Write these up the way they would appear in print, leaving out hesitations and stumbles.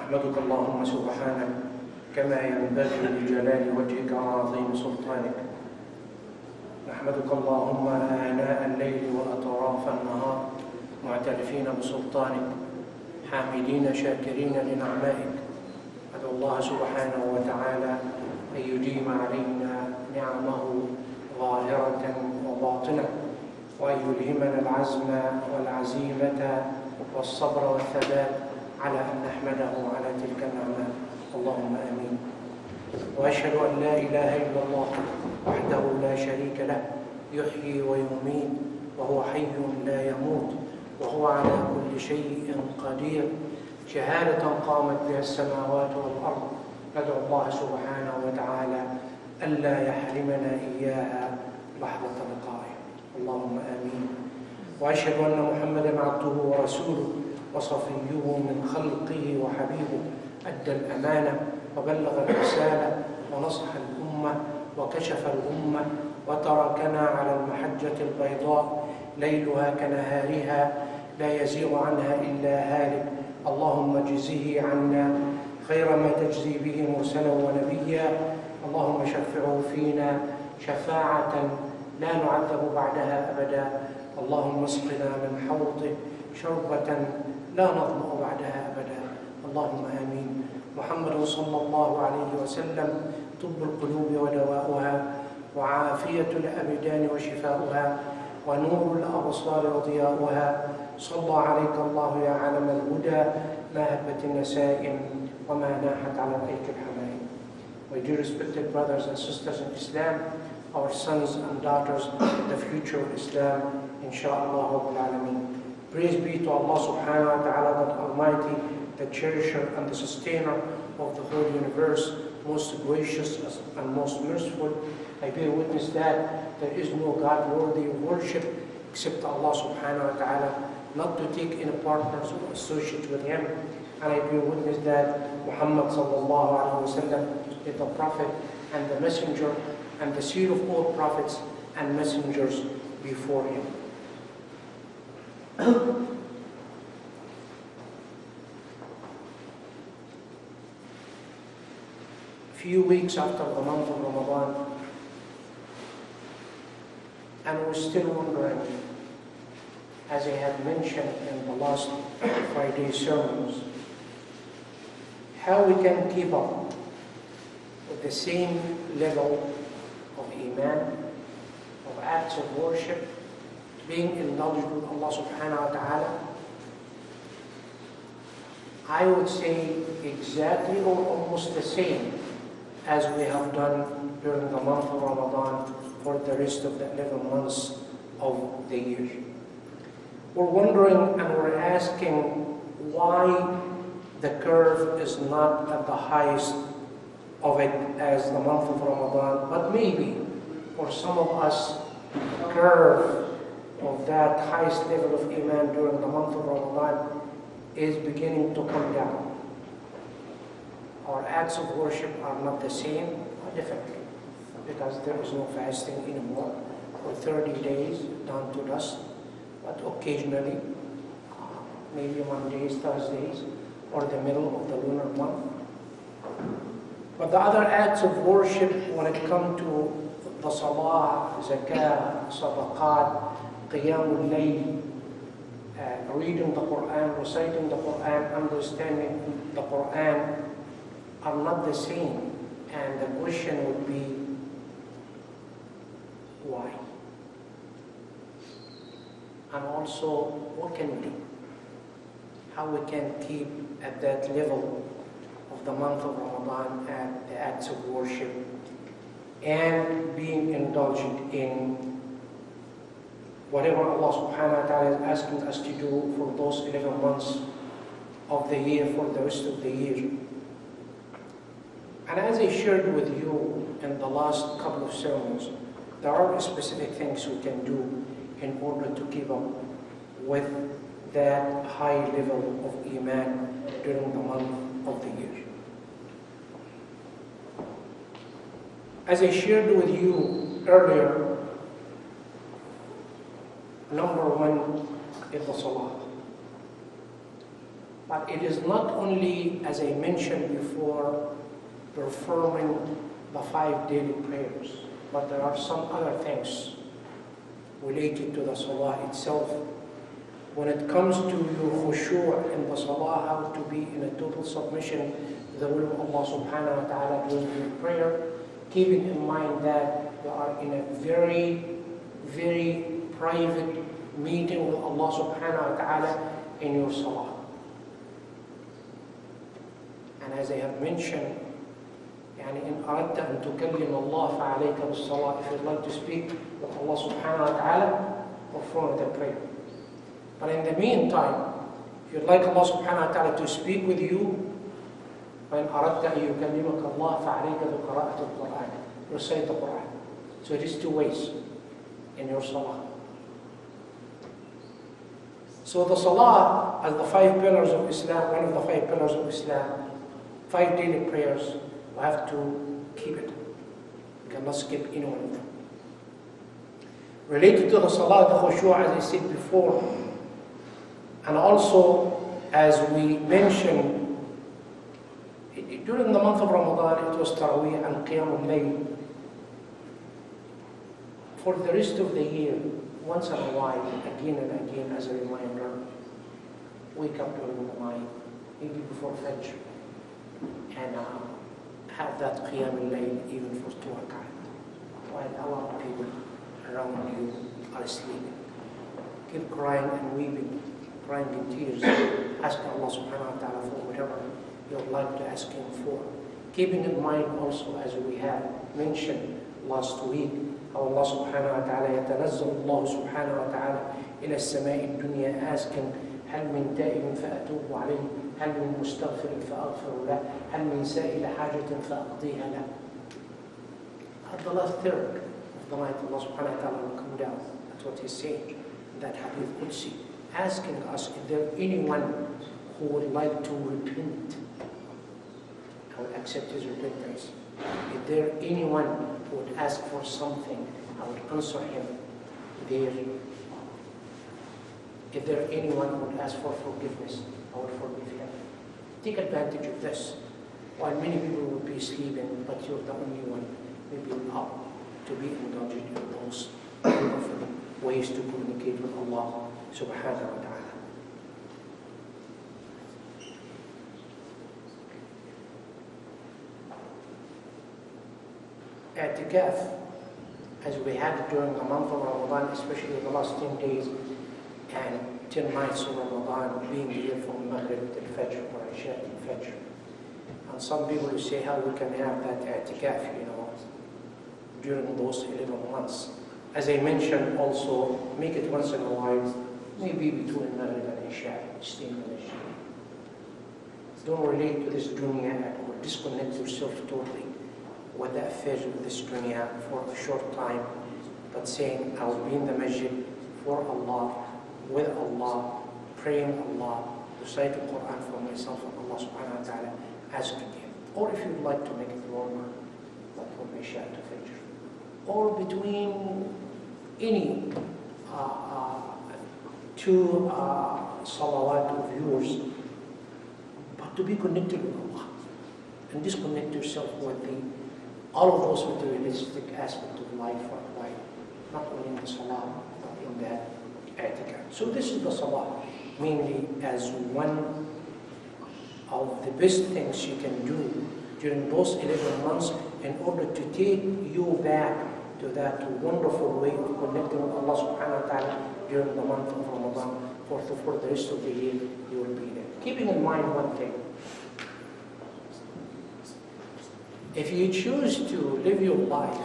نحمدك اللهم سبحانك كما ينبغي لجلال وجهك وعظيم سلطانك. نحمدك اللهم آناء الليل وأطراف النهار معترفين بسلطانك حامدين شاكرين لنعمائك. أدعو الله سبحانه وتعالى أن يديم علينا نعمه ظاهرة وباطنة، وأن يلهمنا العزم والعزيمة والصبر والثبات على أن نحمده على تلك النعمات. اللهم آمين. وأشهد أن لا إله إلا الله وحده لا شريك له يحيي ويميت وهو حي لا يموت وهو على كل شيء قدير، شهادة قامت بها السماوات والأرض. ندعو الله سبحانه وتعالى ألا يحرمنا إياها لحظة لقائه. اللهم آمين. وأشهد أن محمدا عبده ورسوله وصفيه من خلقه وحبيبه، أدى الأمانة وبلغ الرسالة ونصح الأمة وكشف الأمة وتركنا على المحجة البيضاء ليلها كنهارها لا يزيغ عنها إلا هالك. اللهم اجزه عنا خير ما تجزي به مرسلا ونبيا. اللهم شفعه فينا شفاعة لا نعذب بعدها أبدا. اللهم اسقنا من حوضه شربة لا نظمأ بعدها أبدا. اللهم آمين. محمد صلى الله عليه وسلم طب القلوب ودواؤها وعافية الأبدان وشفاؤها ونور الأبصار وضياؤها. صلى عليك الله يا عالم الهدى ما هبت النسائم وما ناحت على الأيك الحمائم. My dear respected brothers and sisters in Islam, our sons and daughters, the future of Islam, inshaAllah Rabbul Alameen. Praise be to Allah subhanahu wa ta'ala, God Almighty, the cherisher and the sustainer of the whole universe, most gracious and most merciful. I bear witness that there is no God worthy of worship except Allah subhanahu wa ta'ala, not to take any partners or associates with Him. And I bear witness that Muhammad sallallahu alayhi wa sallam is the Prophet and the Messenger and the seed of all prophets and messengers before Him. Few weeks after the month of Ramadan, and we're still wondering, as I had mentioned in the last Friday sermons, how we can keep up with the same level of Iman, of acts of worship, being indulged with Allah subhanahu wa ta'ala. I would say exactly or almost the same as we have done during the month of Ramadan for the rest of the 11 months of the year. We're wondering and we're asking why the curve is not at the highest of it as the month of Ramadan, but maybe for some of us, the curve of that highest level of Iman during the month of Ramadan is beginning to come down. Our acts of worship are not the same, definitely, because there is no fasting anymore for 30 days down to dusk, but occasionally, maybe Mondays, Thursdays, or the middle of the lunar month. But the other acts of worship, when it comes to the salah, zakah, sadaqat, qiyamul layl, reading the Quran, reciting the Quran, understanding the Quran, are not the same. And the question would be, why? And also, what can we do? How we can keep at that level of the month of Ramadan at the acts of worship and being indulgent in whatever Allah subhanahu wa ta'ala is asking us to do for those 11 months of the year, for the rest of the year. And as I shared with you in the last couple of sermons, there are specific things we can do in order to keep up with that high level of Iman during the month of the year. As I shared with you earlier, number one is the Salah. But it is not only, as I mentioned before, performing the 5 daily prayers, but there are some other things related to the salah itself. When it comes to your khushu' in the salah, how to be in a total submission to the will of Allah subhanahu wa ta'ala during your prayer, keeping in mind that you are in a very, very private meeting with Allah subhanahu wa ta'ala in your salah. And as I have mentioned, إن أردت أن تكلم الله فعليك بالصلاة. If you'd like to speak with Allah subhanahu wa ta'ala, perform the prayer. But in the meantime, if you'd like Allah subhanahu wa ta'ala to speak with you, وإن أردت أن يكلمك الله فعليك بقراءة القرآن. Recite the Quran. So it is 2 ways in your salah. So the salah, as the 5 pillars of Islam, one of the 5 pillars of Islam, 5 daily prayers, we have to keep it. We cannot skip any one of them. Related to the salah, the khushu', as I said before, and also as we mentioned, during the month of Ramadan, it was Taraweeh and Qiyam al-Layl. For the rest of the year, once in a while, again and again, as a reminder, wake up during the night, maybe before Fajr, and have that Qiyam al-Layl even for 2 rakat, while a lot of people around you are sleeping. Keep crying and weeping, crying in tears, asking Allah subhanahu wa ta'ala for whatever you would like to ask Him for. Keeping in mind also, as we have mentioned last week, how Allah subhanahu wa ta'ala يتنزل الله سبحانه وتعالى إلى السماء الدنيا asking هل من تائب فأتوب عليه هل من مستغفر فأغفر له هل من سائل حاجة فأقضيها له. At the last third of the night, Allah subhanahu wa ta'ala will come down. That's what He's saying in that Hadith Qudsi, asking us if there anyone who would like to repent, I would accept his repentance. If there anyone who would ask for something, I would answer him there. If there anyone who would ask for forgiveness, I would forgive him. Take advantage of this. While many people will be sleeping, but you're the only one maybe up to be indulged in those wonderful ways to communicate with Allah subhanahu wa ta'ala. I'tikaf, as we had during the month of Ramadan, especially the last 10 days and 10 nights of Ramadan, being here from Maghrib till Fajr or Isha till Fajr. And some people will say how we can have that i'tikaf, during those 11 months. As I mentioned also, make it once in a while, maybe between Maghrib and Isha, stay in the Isha. Don't relate to this dunya at all. Disconnect yourself totally with the affairs of this dunya for a short time, but saying, I will be in the masjid for Allah, with Allah, praying Allah, recite the Quran for myself and Allah subhanahu wa ta'ala, asking Him. Or if you'd like to make it longer, like from Isha to Fajr. Or between any 2 salawat of yours, but to be connected with Allah. And disconnect yourself with all of those materialistic aspects of life for a while. Not only in the salah, but in that i'tikaf. So this is the salah, mainly as one of the best things you can do during those 11 months in order to take you back to that wonderful way of connecting with Allah subhanahu wa ta'ala during the month of Ramadan. For the rest of the year, you will be there. Keeping in mind one thing. If you choose to live your life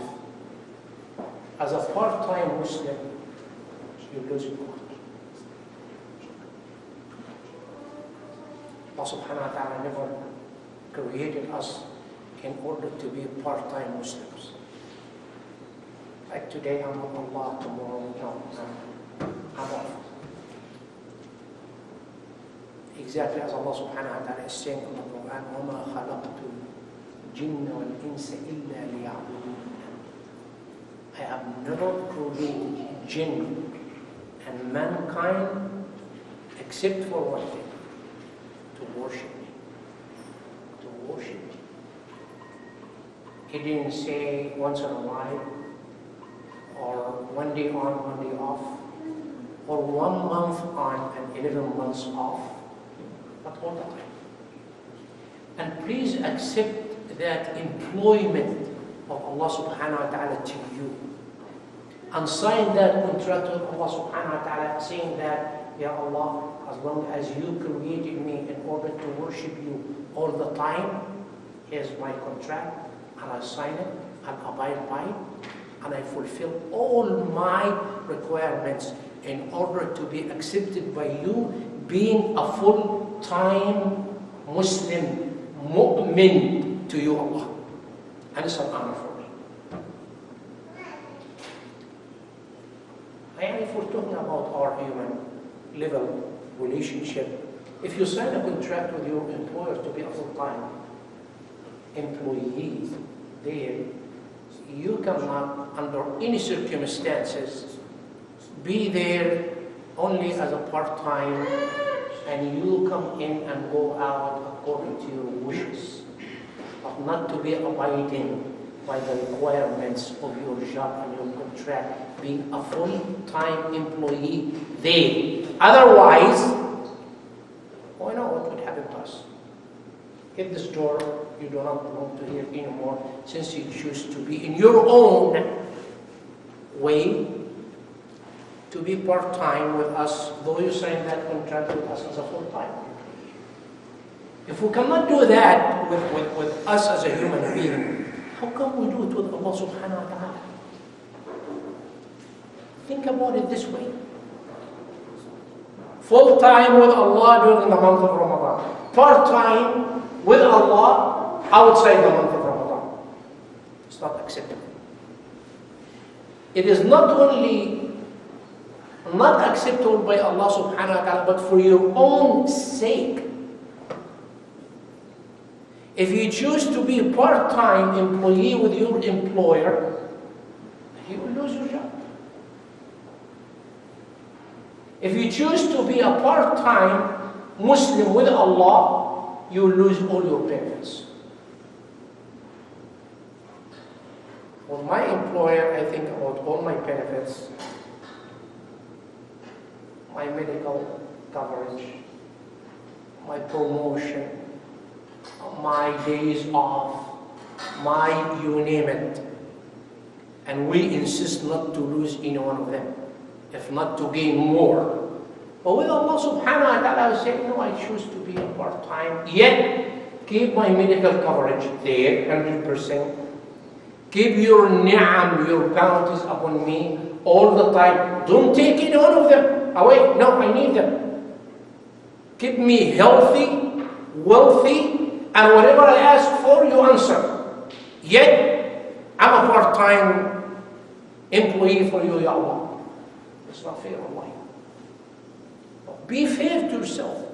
as a part-time Muslim, you lose your God. Allah subhanahu wa ta'ala never created us in order to be part-time Muslims. Like today I'm with Allah, tomorrow I'm off. Exactly as Allah subhanahu wa ta'ala is saying in the Quran, وَمَا خَلَقْتُ الْجِنَّ وَالْإِنسَ إِلَّا لِيَعْبُدُونَ. I have never created jinn and mankind except for one thing, to worship me. To worship me. He didn't say once in a while, or one day on, one day off, or 1 month on and 11 months off, but all the time. And please accept that employment of Allah subhanahu wa ta'ala to you. And sign that contract with Allah subhanahu wa ta'ala, saying that, Ya Allah, as long as you created me in order to worship you all the time, here's my contract, and I sign it, and abide by it, and I fulfill all my requirements in order to be accepted by you, being a full-time Muslim, mu'min to you, Allah. And it's an honor for me. And if we're talking about our human level relationship, if you sign a contract with your employer to be a full-time employee there, you cannot, under any circumstances, be there only as a part-time, and you come in and go out according to your wishes, but not to be abiding by the requirements of your job and your contract, being a full-time employee there. Otherwise, why not? What would happen to us? Hit this door, you do not belong to here anymore, since you choose to be in your own way, to be part-time with us, though you signed that contract with us as a full-time. If we cannot do that with us as a human being, how come we do it with Allah subhanahu wa ta'ala? Think about it this way. Full-time with Allah during the month of Ramadan. Part-time with Allah outside the month of Ramadan. It's not acceptable. It is not only not acceptable by Allah subhanahu wa ta'ala, but for your own sake. If you choose to be a part-time employee with your employer, you will lose your job. If you choose to be a part-time Muslim with Allah, you will lose all your benefits. With my employer, I think about all my benefits, my medical coverage, my promotion, my days off, you name it. And we insist not to lose any one of them, if not to gain more. But with Allah subhanahu wa ta'ala, I say, no, I choose to be a part-time, yet keep my medical coverage there, 100%. Keep your ni'am, your bounties upon me all the time. Don't take any one of them away. No, I need them. Keep me healthy, wealthy, and whatever I ask for, you answer. Yet, I'm a part-time employee for you, Ya Allah. It's not fair, Allah. Be fair to yourself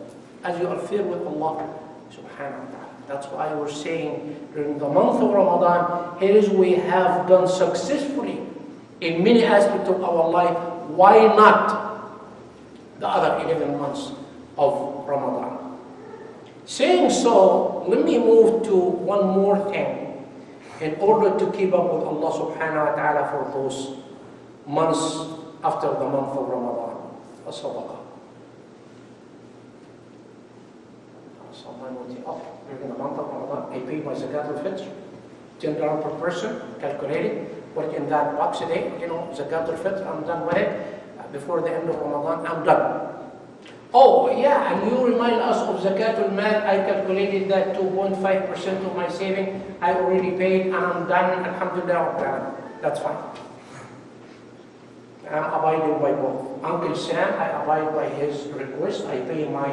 as you are fair with Allah subhanahu wa ta'ala. That's why we're saying during the month of Ramadan, here is we have done successfully in many aspects of our life. Why not the other 11 months of Ramadan? Saying so, let me move to one more thing in order to keep up with Allah subhanahu wa ta'ala for those months after the month of Ramadan. As-sadaqah. Someone will say, oh, during the month of Ramadan, I pay my zakat al-fitr, $10 per person, calculated, put it in that box a day, zakat al-fitr, I'm done with it. Before the end of Ramadan, I'm done. Oh, yeah, and you remind us of zakat al-mal, I calculated that 2.5% of my saving, I already paid, and I'm done, alhamdulillah, that's fine. I'm abiding by both. Uncle Sam, I abide by his request, I pay my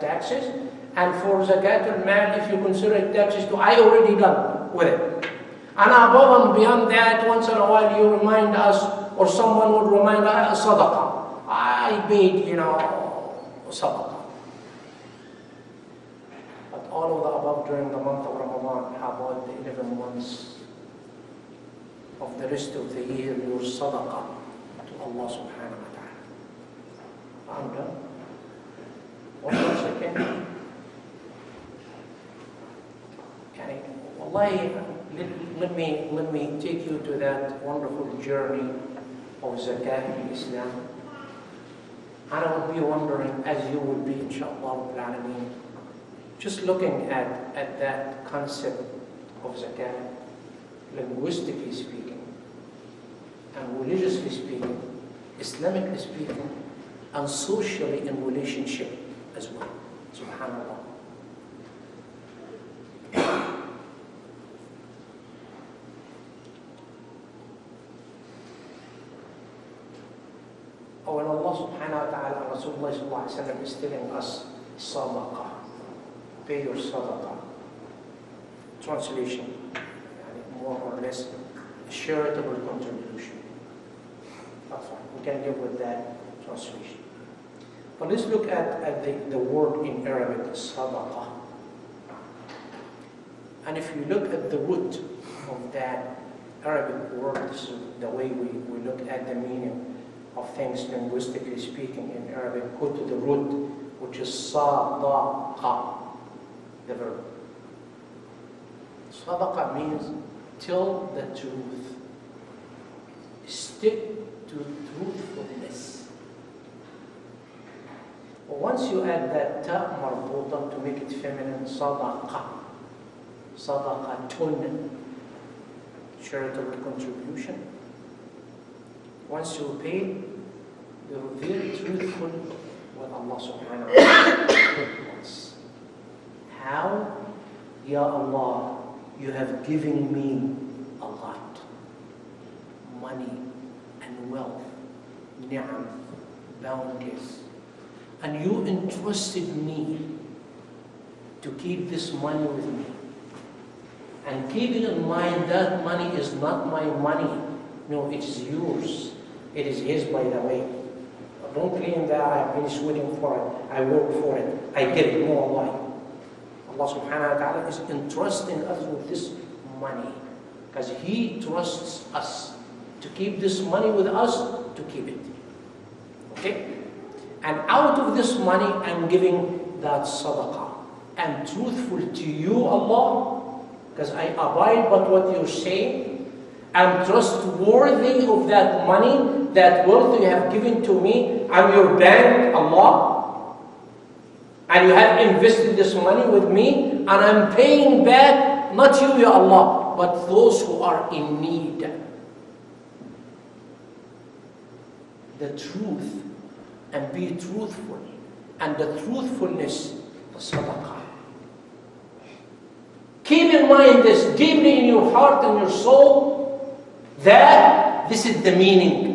taxes. And for zakat al-mal, if you consider taxes too, I already done with it. And above and beyond that, once in a while you remind us, or someone would remind us, sadaqah. I paid, sadaqah. But all of the above during the month of Ramadan, how about the 11 months of the rest of the year, your sadaqah to Allah subhanahu wa ta'ala. I'm done. One more second. Wallahi, let me take you to that wonderful journey of zakat in Islam. And I would be wondering, as you would be, inshallah, just looking at that concept of zakat, linguistically speaking, and religiously speaking, Islamically speaking, and socially in relationship as well. Subhanallah. When Allah subhanahu wa ta'ala and Rasulullah sallallahu alayhi wa sallam is telling us sadaqah, pay your sadaqah. Translation, more or less, charitable contribution. That's fine. We can live with that translation. But let's look at the word in Arabic, sadaqah. And if you look at the root of that Arabic word, this is the way we look at the meaning of things linguistically speaking in Arabic. Go to the root, which is sadaqa, the verb. Sadaqa means tell the truth. Stick to truthfulness. Once you add that ta marbuta to make it feminine, sadaqa, sadaqatun, charitable contribution. Once you pay, you're very truthful with Allah subhanahu wa ta'ala. How? Ya Allah, you have given me a lot. Money and wealth, ni'am, bounties. And you entrusted me to keep this money with me. And keeping in mind that money is not my money. No, it is yours. It is his, by the way. Don't claim that I've been sweating for it. I work for it. I get it. No, Allah. Allah subhanahu wa ta'ala is entrusting us with this money. Because He trusts us to keep this money with us, to keep it. Okay? And out of this money, I'm giving that sadaqah. I'm truthful to you, Allah, because I abide by what you're saying. I'm trustworthy of that money, that wealth you have given to me. I'm your bank, Allah. And you have invested this money with me, and I'm paying back, not you, Ya Allah, but those who are in need. The truth, and be truthful. And the truthfulness, the sadaqah. Keep in mind this deeply in your heart and your soul, that this is the meaning.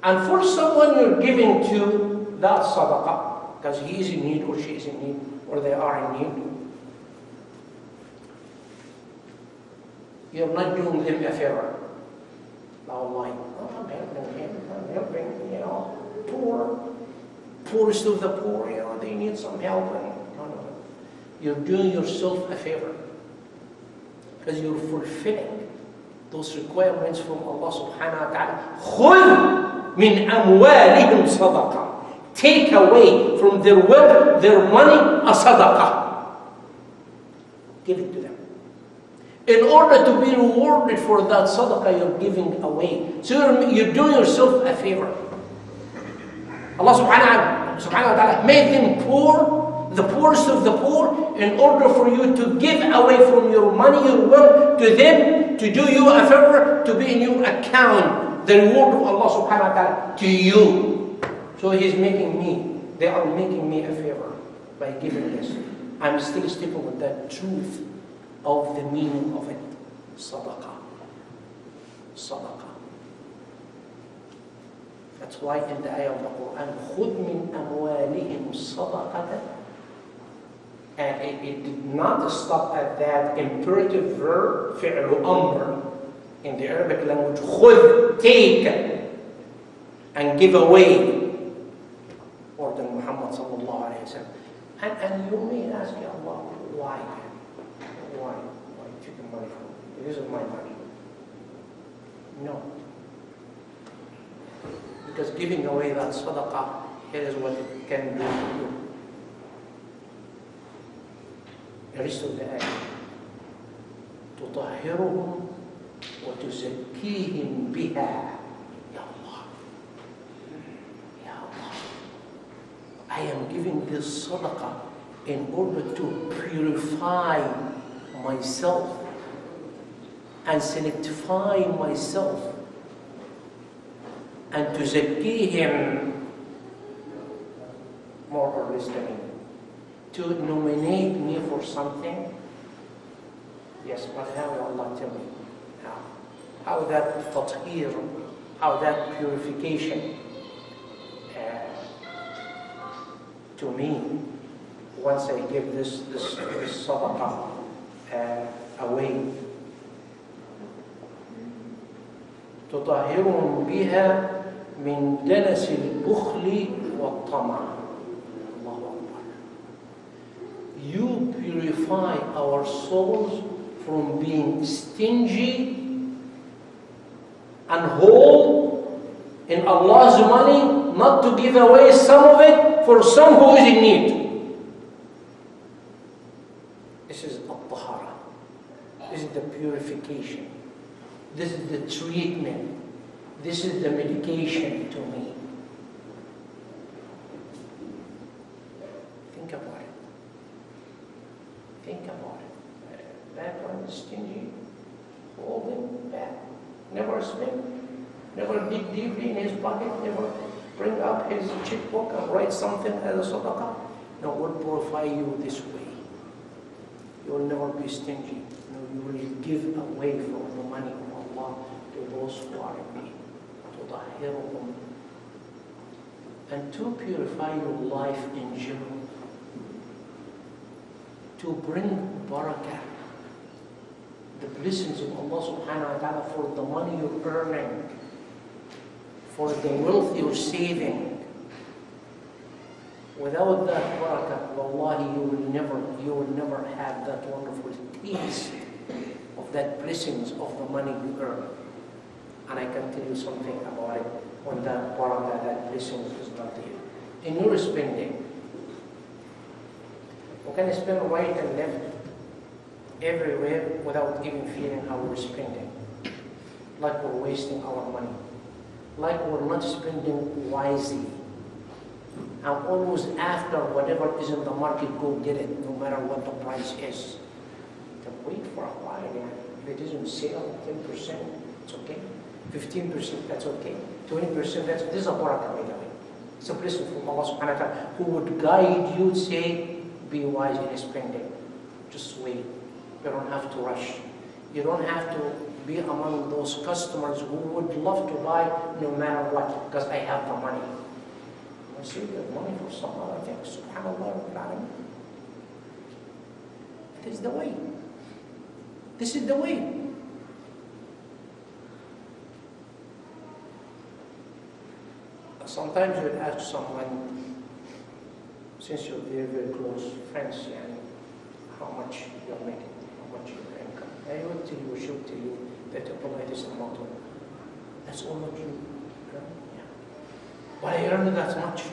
And for someone you're giving to that sadaqah, because he is in need or she is in need or they are in need, you're not doing them a favor. Allah, I'm helping him, I'm helping, poorest of the poor, they need some help. No. You're doing yourself a favor. Because you're fulfilling those requirements from Allah subhanahu wa ta'ala. خُذْ مِنْ أَمْوَالِهِمْ صَدَقَةً. Take away from their wealth, their money, a sadaqah. Give it to them. In order to be rewarded for that sadaqah you're giving away. So you're doing yourself a favor. Allah subhanahu wa ta'ala made them poor, the poorest of the poor, in order for you to give away from your money, your wealth, to them, to do you a favor, to be in your account, the reward of Allah subhanahu wa ta'ala to you. So He's making me, they are making me a favor by giving this. I'm still sticking with that truth of the meaning of it. Sadaqah. Sadaqah. That's why in the ayah of the Quran, خُذْ مِنْ أَمْوَالِهِمْ صَدَقَةً. And it did not stop at that imperative verb, فِعْلُ أَمْرٍ. In the Arabic language, خُذْ, take, and give away. Order Muhammad sallallahu alayhi wa sallam. And you may ask, Ya Allah, why? Why taking money from me? It isn't my money. No. Because giving away that sadaqah, here is what it can do for you. The rest of the ayah. تطهرهم وتزكيهم بها. Ya Allah. Ya Allah. I am giving this sadaqah in order to purify myself and sanctify myself and to zakihim, more or less than to nominate me for something. Yes, but how will Allah tell me? How that tathir, how that purification to me, once I give this sadaqah away. تطهرهم بها من دنس البخل والطمع. Allahu Akbar. You purify our souls from being stingy and hold in Allah's money, not to give away some of it for some who is in need. This is al-tahara. This is the purification. This is the treatment. This is the medication to me. Think about it. Think about it. That one is stingy, holding back, never spend, never dig deeply in his pocket, never bring up his checkbook and write something as a sadaqah. No, will purify you this way. You will never be stingy. No, you will give away from the money of Allah to those who are in need. تطهرهم. And to purify your life in general. To bring barakah, the blessings of Allah subhanahu wa ta'ala for the money you're earning, for the wealth you're saving. Without that barakah, wallahi, you will never have that wonderful taste of that blessings of the money you earn. And I can tell you something about it when that barakah, that blessing is not there. In your spending, we can spend right and left everywhere without even feeling how we're spending. Like we're wasting our money. Like we're not spending wisely. And always after whatever is in the market, go get it, no matter what the price is. To wait for a while, if it isn't sale, 10%, it's okay. 15%, that's okay. 20%, this is a barakah, by the way. It's a blessing from Allah subhanahu wa ta'ala who would guide you, say, be wise in spending. Just wait. You don't have to rush. You don't have to be among those customers who would love to buy no matter what, because I have the money. I see you have money for some other things. Subhanallah. This is the way. This is the way. Sometimes you ask someone, since you're very, very close friends, how much you're making, how much your income. I will tell you, she'll tell you that you provide this amount of, that's all what you earn. Yeah. But I earn that much.